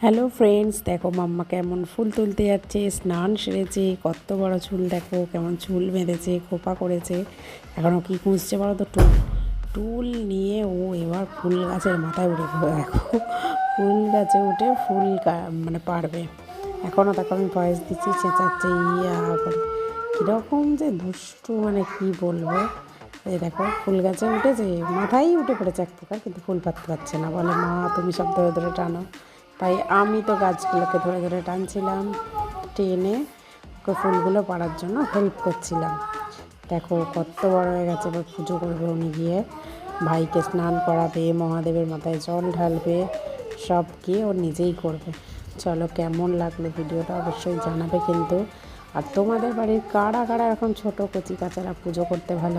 Hello friends, দেখো মাম্মা কেমন ফুল তুলতে যাচ্ছে। স্নান সেরেছে, কত বড় চুল দেখো, কেমন চুল বেঁধেছে, খোপা করেছে। এখনও কি খুঁজছে বলো তো, টুল টুল নিয়ে ও এবার ফুল গাছের মাথায় উঠে পড়বে। দেখো ফুল গাছে উঠে ফুল মানে পারবে। এখনও দেখো আমি ভয়েস দিচ্ছি, চেঁচাচ্ছে ইয়া করে, কীরকম যে দুষ্টু, মানে কি বলবো। এই দেখো ফুল গাছে উঠেছে, মাথায় উঠে পড়েছে এক প্রকার, কিন্তু ফুল পাততে পারছে না। বলে মা তুমি সব ধরে ধরে টানো। তাই আমি তো গাছগুলোকে ধরে ধরে টানছিলাম, টেনে ওকে ফুলগুলো পাড়ার জন্য হেল্প করছিলাম। দেখো কত বড় হয়ে গেছে, এবার পুজো করবে উনি গিয়ে, ভাইকে স্নান করাবে, মহাদেবের মাথায় জল ঢালবে, সব গিয়ে ও নিজেই করবে। চলো, কেমন লাগলো ভিডিওটা অবশ্যই জানাবে কিন্তু। আর তোমাদের বাড়ির কারা কারা এখন ছোটো কচি কাচারা পুজো করতে ভালো